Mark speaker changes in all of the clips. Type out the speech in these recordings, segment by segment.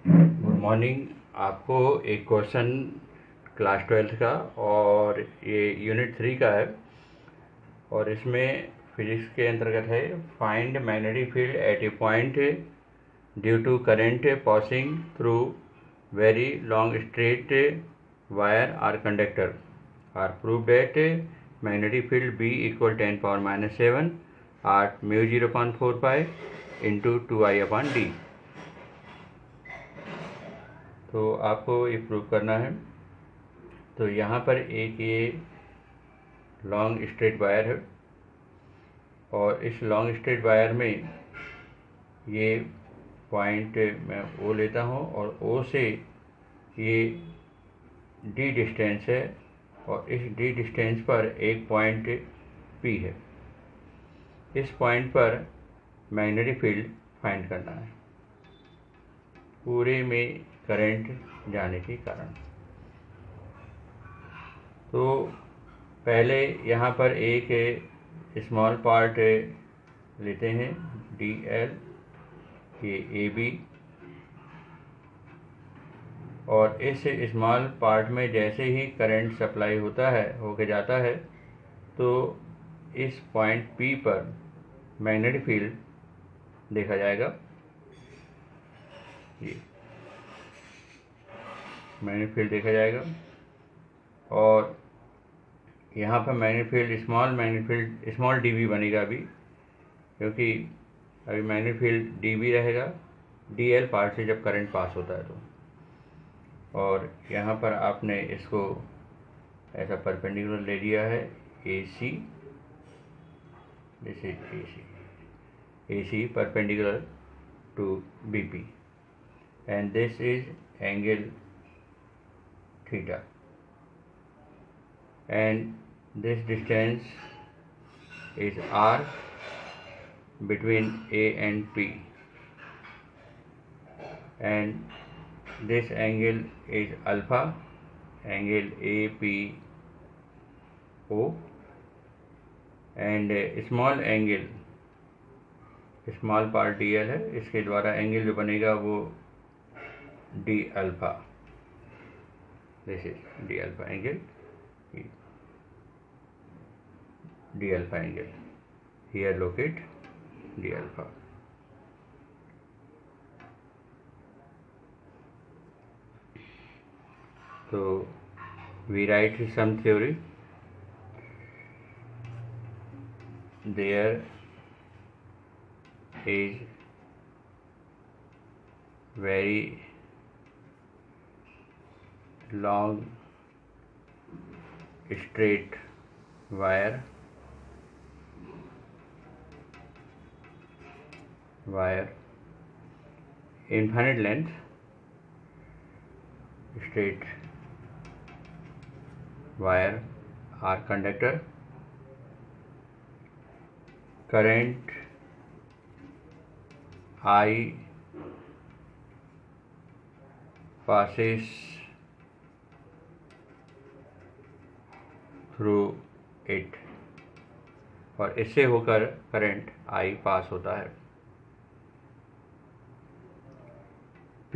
Speaker 1: Good morning. आपको एक question class 12th का और ये यूनिट 3 का है और इसमें फिजिक्स के अंतर्गत है find magnetic field at a point due to current passing through very long straight wire or conductor or prove that magnetic field B equal 10⁻⁷ or μ0.4 pi into 2I/d। तो आपको ये प्रूव करना है। तो यहाँ पर एक ये लॉन्ग स्ट्रेट वायर है और इस लॉन्ग स्ट्रेट वायर में ये पॉइंट मैं ओ लेता हूँ और ओ से ये डी डिस्टेंस है और इस डी डिस्टेंस पर एक पॉइंट पी है। इस पॉइंट पर मैग्नेटिक फील्ड फाइंड करना है पूरे में करंट जाने के कारण। तो पहले यहाँ पर एक स्मॉल पार्ट लेते हैं डी एल, ये ए बी, और इस स्मॉल पार्ट में जैसे ही करंट सप्लाई होके जाता है तो इस पॉइंट पी पर मैग्नेटिक फील्ड देखा जाएगा। ये मैग्नेटिक फील्ड देखा जाएगा और यहाँ पर magnetic field small d B बनेगा अभी, क्योंकि अभी मैग्नेटिक फील्ड डी बी रहेगा डी एल पार्ट से जब करंट पास होता है तो। और यहाँ पर आपने इसको ऐसा परपेंडिकुलर ले लिया है A C, this is A C perpendicular to B P and this is angle theta and this distance is r between A and P and this angle is alpha, angle APO, and small angle small part D L है, इसके द्वारा angle जो बनेगा वो D alpha, this is D alpha angle, D alpha angle here locate D alpha. तो we write some theory, there is very long straight wire infinite length straight wire are conductor, current I passes through it और इससे होकर current I पास होता है। P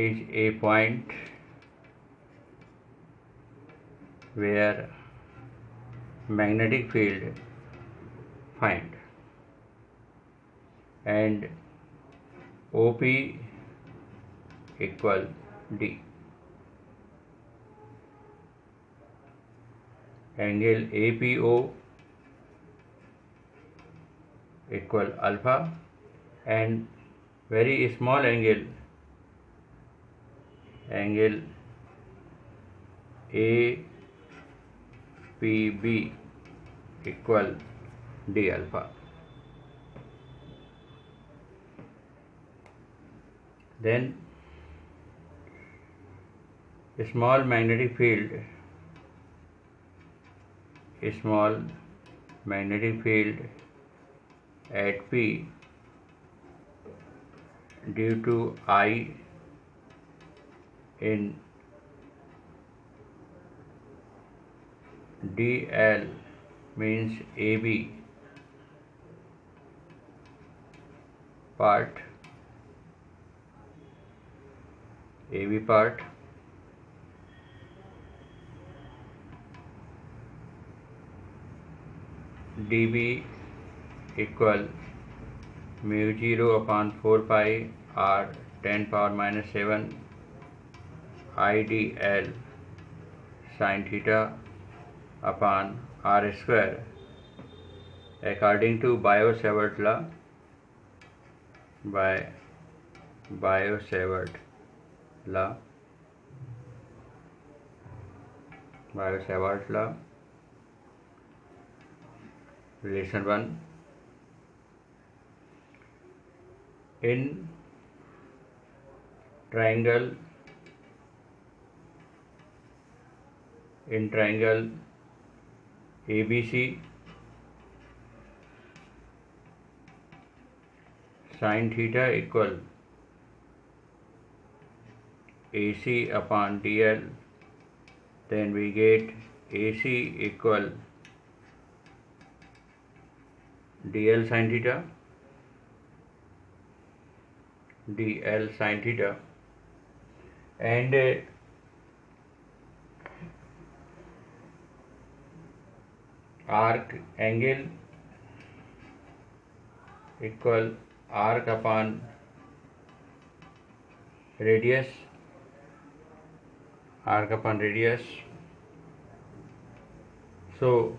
Speaker 1: is a point where magnetic field find and OP equal D. Angle APO equal alpha and very small angle APB equal D alpha. Then small magnetic field at P due to I in DL means AB part AB part dB equal mu 0 upon 4 pi r 10 power minus 7 IDL sin theta upon r square according to Biot-Savart law. By Biot-Savart law, relation 1. In triangle ABC, sin theta equal AC upon DL, then we get AC equal DL sin theta, and arc angle equal arc upon radius, so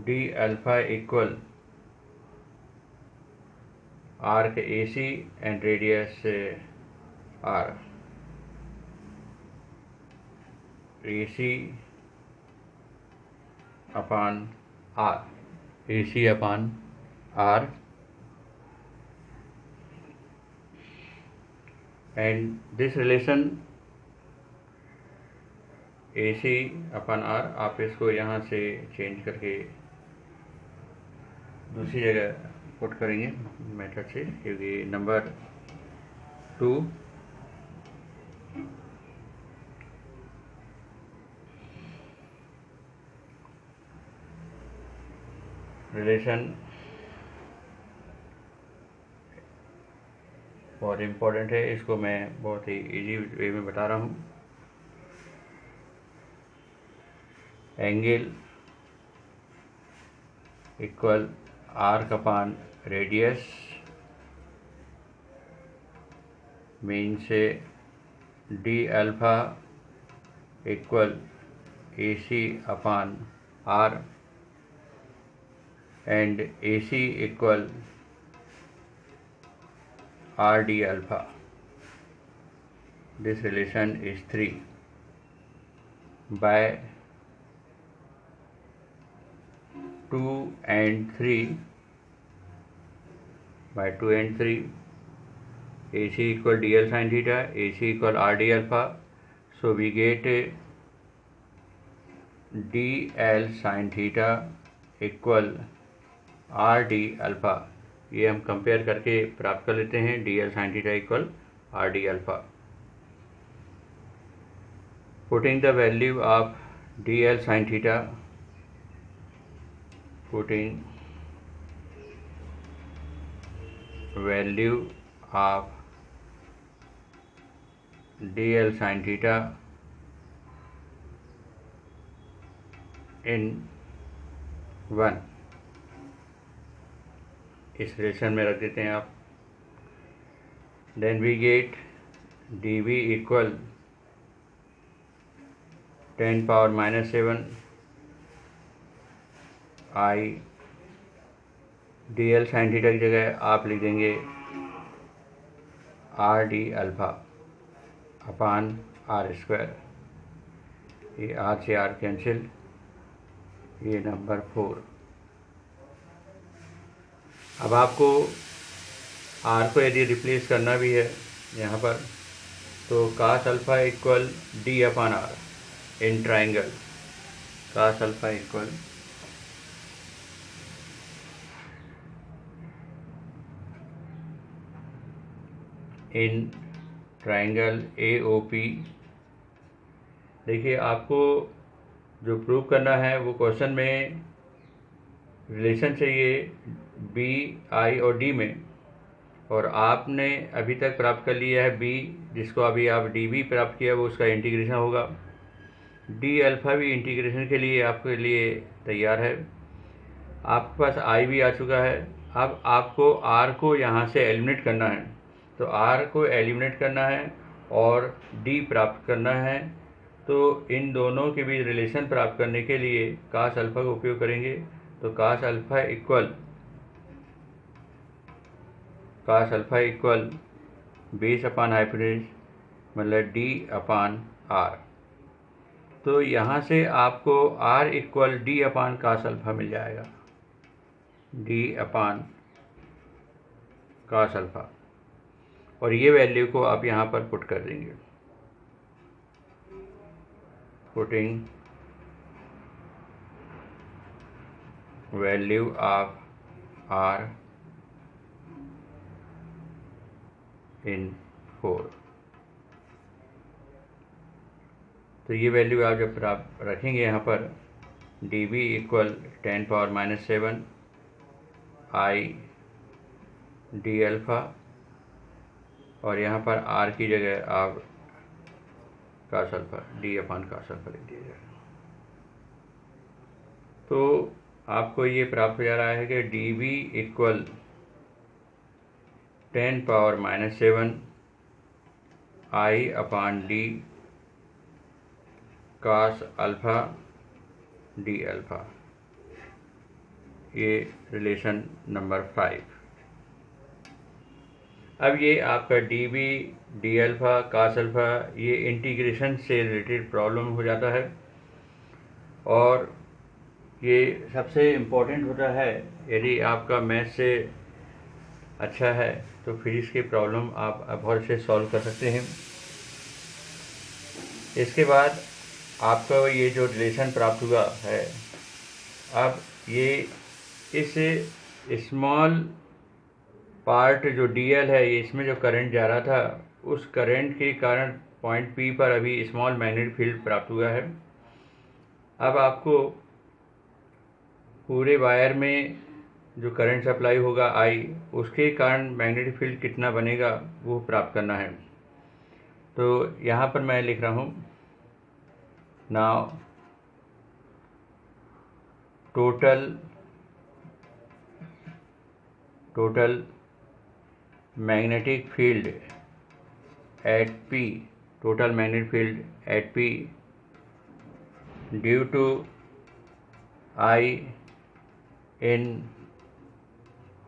Speaker 1: d alpha equal arc AC and radius r. AC upon r, and this relation AC upon r आप इसको यहाँ से change करके दूसरी जगह put करेंगे method से, क्योंकि नंबर 2 रिलेशन बहुत इम्पोर्टेंट है, इसको मैं बहुत ही इजी वे में बता रहा हूँ. Angle equal arc upon radius mean से D alpha equal AC upon R and AC equal RD alpha. This relation is 3. By 2 and 3, AC equal DL sin theta, AC equal RD alpha. So we get DL sin theta equal RD alpha. ये हम compare करके प्राप्त कर लेते हैं. DL sin theta equal RD alpha. Putting the value of DL sin theta, putting value of DL sin theta in 1, इस relation में रख देते हैं आप. Then we get dV equal 10 power minus 7 I DL sin theta की जगह आप लिख देंगे RD अल्फा अपान R स्क्वायर. ये R से R कैंसिल. ये नंबर 4. अब आपको R को यदि रिप्लेस करना भी है यहाँ पर, तो cos alpha equal D upon R in triangle. cos alpha equal in triangle AOP. देखिए, आपको जो प्रूव करना है वो क्वेश्चन में रिलेशन चाहिए B, I और D में. और आपने अभी तक प्राप्त कर लिया है बी, जिसको अभी आप डी बी प्राप्त किया, वो उसका इंटीग्रेशन होगा। डी अल्फ़ा भी इंटीग्रेशन के लिए आपके लिए तैयार है। आपके पास आई भी आ चुका है। अब आपको आर को यहाँ से एलिमिनेट करना है, तो आर को एलिमिनेट करना है और डी प्राप्त करना है। तो इन दोनों के बीच रिलेशन प्राप्त करने के लिए कास अल्फ़ा का उपयोग करेंगे। तो cos alpha equal base upon hypotenuse मतलब डी अपान आर। तो यहाँ से आपको R equal D upon cos alpha मिल जाएगा, डी अपान कास अल्फ़ा। और ये वैल्यू को आप यहाँ पर पुट कर देंगे, putting value of r in 4। तो ये वैल्यू आप जब आप रखेंगे यहाँ पर, d B equal 10⁻⁻7 I d alpha, और यहाँ पर आर की जगह आप cos alpha d upon cos alpha लिख दीजिएगा। तो आपको ये प्राप्त हो जा रहा है कि D B equal 10⁻⁻7 I upon D cos alpha D alpha. ये रिलेशन नंबर 5। अब ये आपका D B D alpha cos alpha ये इंटीग्रेशन से रिलेटेड प्रॉब्लम हो जाता है, और ये सबसे इम्पोर्टेंट होता है। यदि आपका मैथ से अच्छा है तो फिजिक्स की प्रॉब्लम आप बहुत से सॉल्व कर सकते हैं। इसके बाद आपका ये जो रिलेशन प्राप्त हुआ है, अब ये इस स्मॉल पार्ट जो डीएल है, ये इसमें जो करंट जा रहा था, उस करंट के कारण पॉइंट पी पर अभी स्मॉल मैग्नेटिक फील्ड प्राप्त हुआ है। अब आपको पूरे वायर में जो करंट सप्लाई होगा आई, उसके कारण मैग्नेटिक फील्ड कितना बनेगा वो प्राप्त करना है। तो यहाँ पर मैं लिख रहा हूँ, now total magnetic field at P, total magnetic field at P due to I in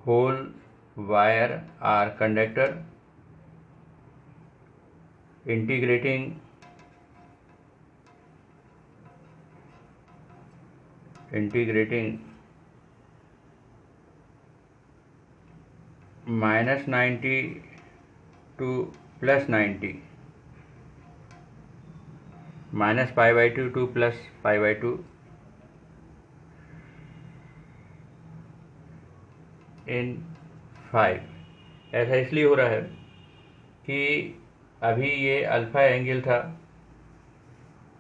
Speaker 1: whole wire or conductor integrating -90 to +90, -π/2 to +π/2 in 5। ऐसा इसलिए हो रहा है कि अभी ये अल्फ़ा एंगल था,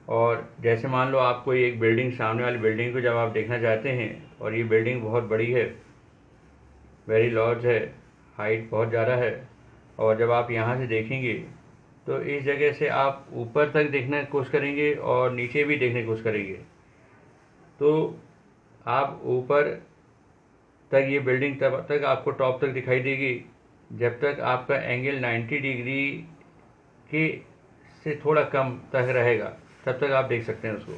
Speaker 1: और जैसे मान लो आपको एक बिल्डिंग, सामने वाली बिल्डिंग को जब आप देखना चाहते हैं, और ये बिल्डिंग बहुत बड़ी है, वेरी लार्ज है, हाइट बहुत ज़्यादा है, और जब आप यहाँ से देखेंगे तो इस जगह से आप ऊपर तक देखने की कोशिश करेंगे और नीचे भी देखने की कोशिश करेंगे, तो आप ऊपर तक ये बिल्डिंग तब तक आपको टॉप तक दिखाई देगी जब तक आपका एंगल 90 डिग्री के से थोड़ा कम तक रहेगा, तब तक आप देख सकते हैं उसको,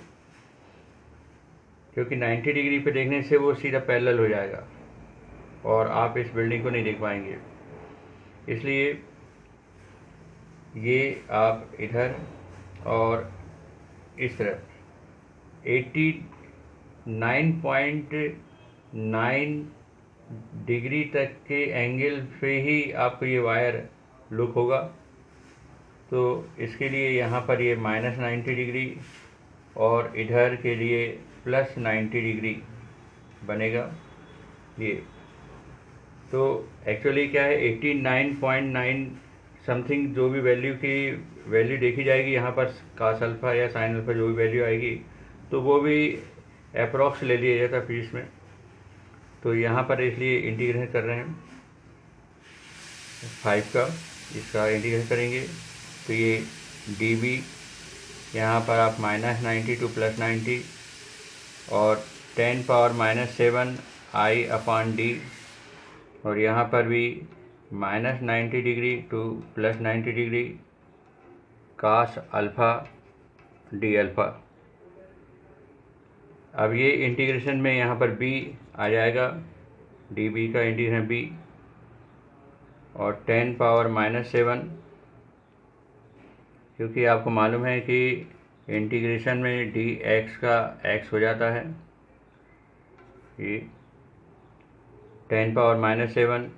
Speaker 1: क्योंकि 90 डिग्री पे देखने से वो सीधा पैरेलल हो जाएगा और आप इस बिल्डिंग को नहीं देख पाएंगे। इसलिए ये आप इधर और इस तरफ 89.9 डिग्री तक के एंगल पे ही आपको ये वायर लुक होगा। तो इसके लिए यहाँ पर ये -90 डिग्री और इधर के लिए +90 डिग्री बनेगा ये। तो एक्चुअली क्या है, 89.9 समथिंग जो भी वैल्यू देखी जाएगी यहाँ पर, कास अल्फ़ा या साइन अल्फ़ा जो भी वैल्यू आएगी, तो वो भी अप्रॉक्स ले लिया जाता है फिजिक्स में। तो यहाँ पर इसलिए इंटीग्रेशन कर रहे हैं। 5 का, इसका इंटीग्रेशन करेंगे तो ये डी बी, यहाँ पर आप -90 टू +90 और 10⁻⁻7 I/d, और यहाँ पर भी -90 degree to +90 degree cos alpha D alpha. अब ये इंटीग्रेशन में यहाँ पर b आ जाएगा, डी बी का इंटीग्रेशन b, और 10⁻⁻7, क्योंकि आपको मालूम है कि इंटीग्रेशन में dx का x हो जाता है, ये 10⁻⁻7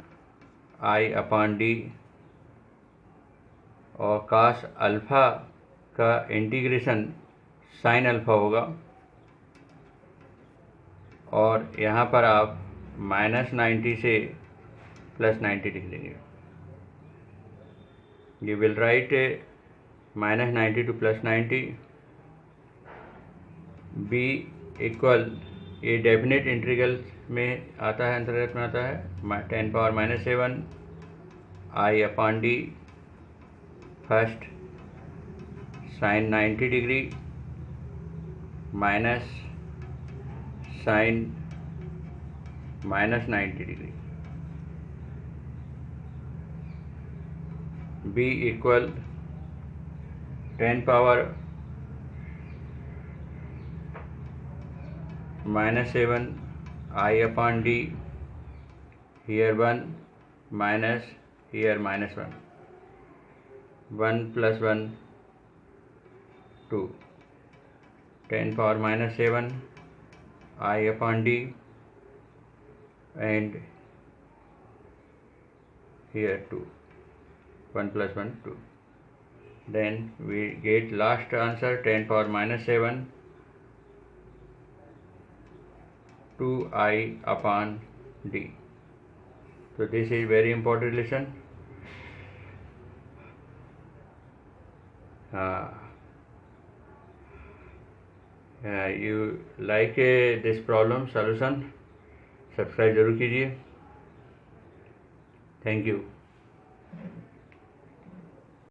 Speaker 1: I/d, और cos अल्फ़ा का इंटीग्रेशन sin अल्फ़ा होगा, और यहाँ पर आप -90 से +90 लिख देंगे। You will write -90 to +90, b equal, ये डेफिनेट इंटीग्रल में आता है, अंतर्गत में आता है, 10⁻⁻7 I/d first sin 90 degree minus sin -90 degree, b equal 10⁻⁻7 I/d, here 1 minus here -1, 1 + 1 2, 10⁻⁻7 I/d, and here 2, 1 + 1 2. Then we get last answer 10⁻⁻7 2I/d. So this is very important relation. You like this problem solution, subscribe जरूर कीजिए। Thank you.